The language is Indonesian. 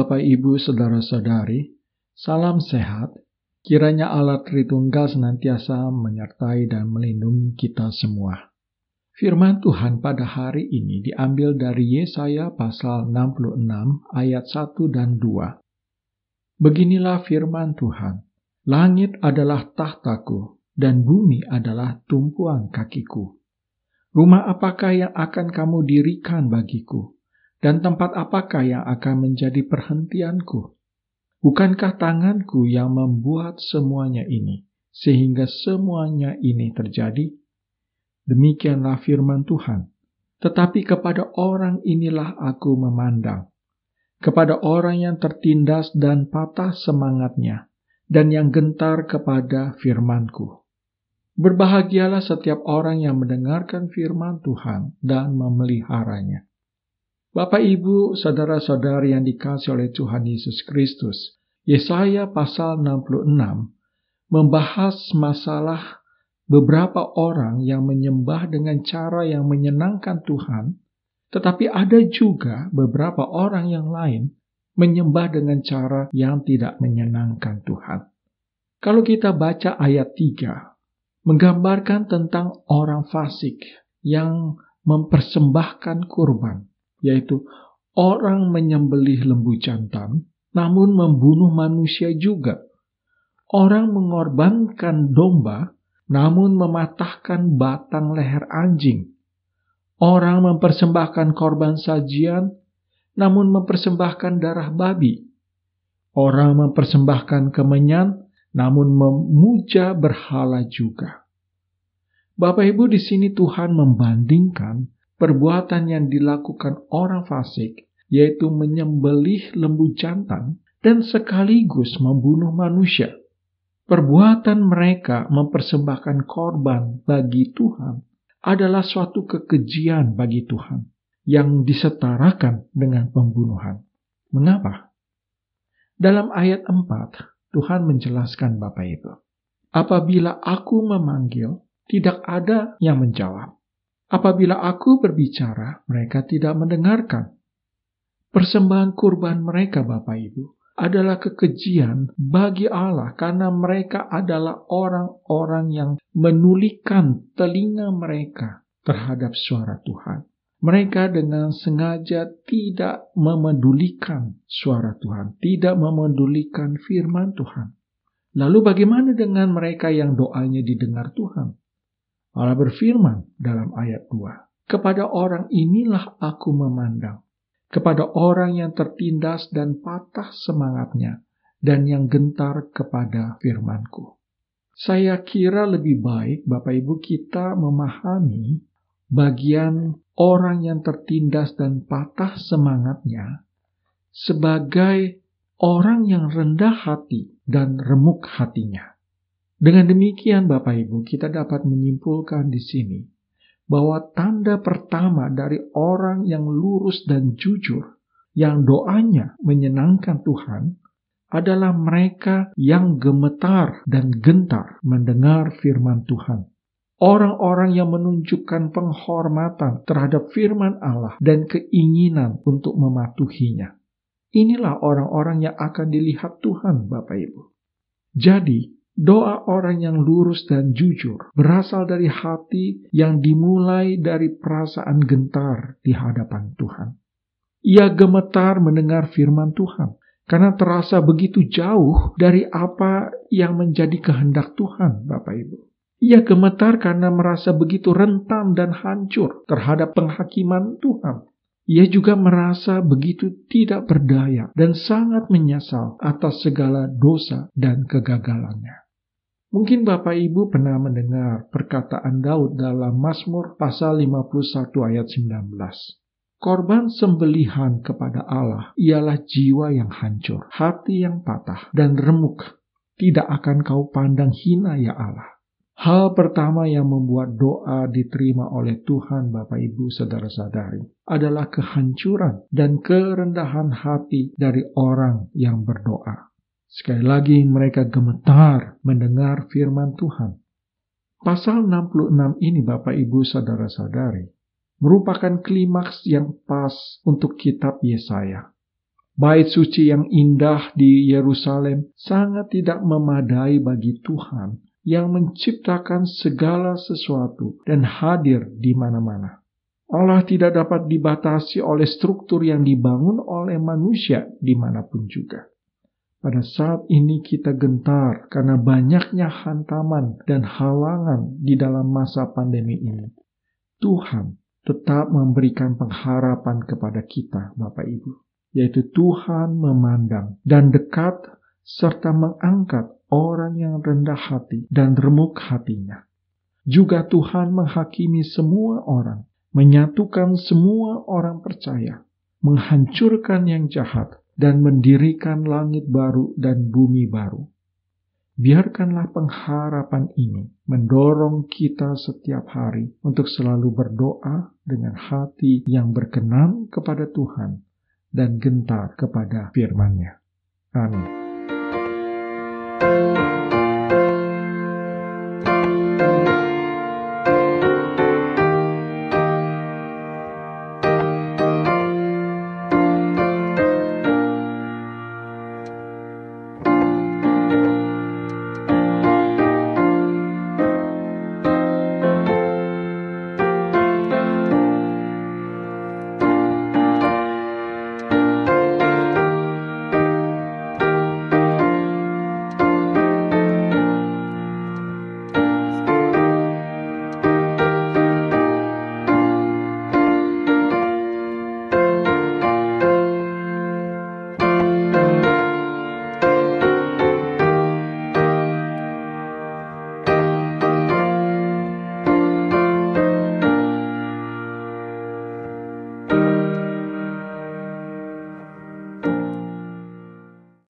Bapak, Ibu, Saudara-saudari, salam sehat. Kiranya Allah Tritunggal senantiasa menyertai dan melindungi kita semua. Firman Tuhan pada hari ini diambil dari Yesaya pasal 66 ayat 1 dan 2. Beginilah firman Tuhan, langit adalah tahtaku dan bumi adalah tumpuan kakiku. Rumah apakah yang akan kamu dirikan bagiku? Dan tempat apakah yang akan menjadi perhentianku? Bukankah tanganku yang membuat semuanya ini, sehingga semuanya ini terjadi? Demikianlah firman Tuhan. Tetapi kepada orang inilah aku memandang, kepada orang yang tertindas dan patah semangatnya, dan yang gentar kepada firmanku. Berbahagialah setiap orang yang mendengarkan firman Tuhan dan memeliharanya. Bapak, Ibu, saudara-saudari yang dikasihi oleh Tuhan Yesus Kristus, Yesaya pasal 66 membahas masalah beberapa orang yang menyembah dengan cara yang menyenangkan Tuhan, tetapi ada juga beberapa orang yang lain menyembah dengan cara yang tidak menyenangkan Tuhan. Kalau kita baca ayat 3, menggambarkan tentang orang fasik yang mempersembahkan kurban, yaitu orang menyembelih lembu jantan, namun membunuh manusia juga. Orang mengorbankan domba, namun mematahkan batang leher anjing. Orang mempersembahkan korban sajian, namun mempersembahkan darah babi. Orang mempersembahkan kemenyan, namun memuja berhala juga. Bapak Ibu, di sini Tuhan membandingkan perbuatan yang dilakukan orang fasik, yaitu menyembelih lembu jantan dan sekaligus membunuh manusia. Perbuatan mereka mempersembahkan korban bagi Tuhan adalah suatu kekejian bagi Tuhan yang disetarakan dengan pembunuhan. Mengapa? Dalam ayat 4, Tuhan menjelaskan Bapak Ibu, apabila aku memanggil, tidak ada yang menjawab. Apabila aku berbicara, mereka tidak mendengarkan. Persembahan kurban mereka, Bapak Ibu, adalah kekejian bagi Allah karena mereka adalah orang-orang yang menulikan telinga mereka terhadap suara Tuhan. Mereka dengan sengaja tidak memedulikan suara Tuhan, tidak memedulikan firman Tuhan. Lalu bagaimana dengan mereka yang doanya didengar Tuhan? Allah berfirman dalam ayat 2, kepada orang inilah aku memandang, kepada orang yang tertindas dan patah semangatnya, dan yang gentar kepada firmanku. Saya kira lebih baik Bapak Ibu kita memahami bagian orang yang tertindas dan patah semangatnya sebagai orang yang rendah hati dan remuk hatinya. Dengan demikian Bapak Ibu, kita dapat menyimpulkan di sini bahwa tanda pertama dari orang yang lurus dan jujur, yang doanya menyenangkan Tuhan, adalah mereka yang gemetar dan gentar mendengar firman Tuhan. Orang-orang yang menunjukkan penghormatan terhadap firman Allah dan keinginan untuk mematuhinya. Inilah orang-orang yang akan dilihat Tuhan, Bapak Ibu. Jadi, doa orang yang lurus dan jujur berasal dari hati yang dimulai dari perasaan gentar di hadapan Tuhan. Ia gemetar mendengar firman Tuhan karena terasa begitu jauh dari apa yang menjadi kehendak Tuhan, Bapak Ibu. Ia gemetar karena merasa begitu rentan dan hancur terhadap penghakiman Tuhan. Ia juga merasa begitu tidak berdaya dan sangat menyesal atas segala dosa dan kegagalannya. Mungkin Bapak Ibu pernah mendengar perkataan Daud dalam Mazmur pasal 51 ayat 19. Korban sembelihan kepada Allah ialah jiwa yang hancur, hati yang patah dan remuk. Tidak akan kau pandang hina ya Allah. Hal pertama yang membuat doa diterima oleh Tuhan Bapak Ibu saudara-saudari adalah kehancuran dan kerendahan hati dari orang yang berdoa. Sekali lagi mereka gemetar mendengar firman Tuhan. Pasal 66 ini Bapak Ibu saudara-saudari merupakan klimaks yang pas untuk kitab Yesaya. Bait suci yang indah di Yerusalem sangat tidak memadai bagi Tuhan yang menciptakan segala sesuatu dan hadir di mana-mana. Allah tidak dapat dibatasi oleh struktur yang dibangun oleh manusia dimanapun juga. Pada saat ini kita gentar karena banyaknya hantaman dan halangan di dalam masa pandemi ini. Tuhan tetap memberikan pengharapan kepada kita, Bapak Ibu, yaitu Tuhan memandang dan dekat serta mengangkat orang yang rendah hati dan remuk hatinya. Juga Tuhan menghakimi semua orang, menyatukan semua orang percaya, menghancurkan yang jahat, dan mendirikan langit baru dan bumi baru. Biarkanlah pengharapan ini mendorong kita setiap hari untuk selalu berdoa dengan hati yang berkenan kepada Tuhan dan gentar kepada firman-Nya. Amin.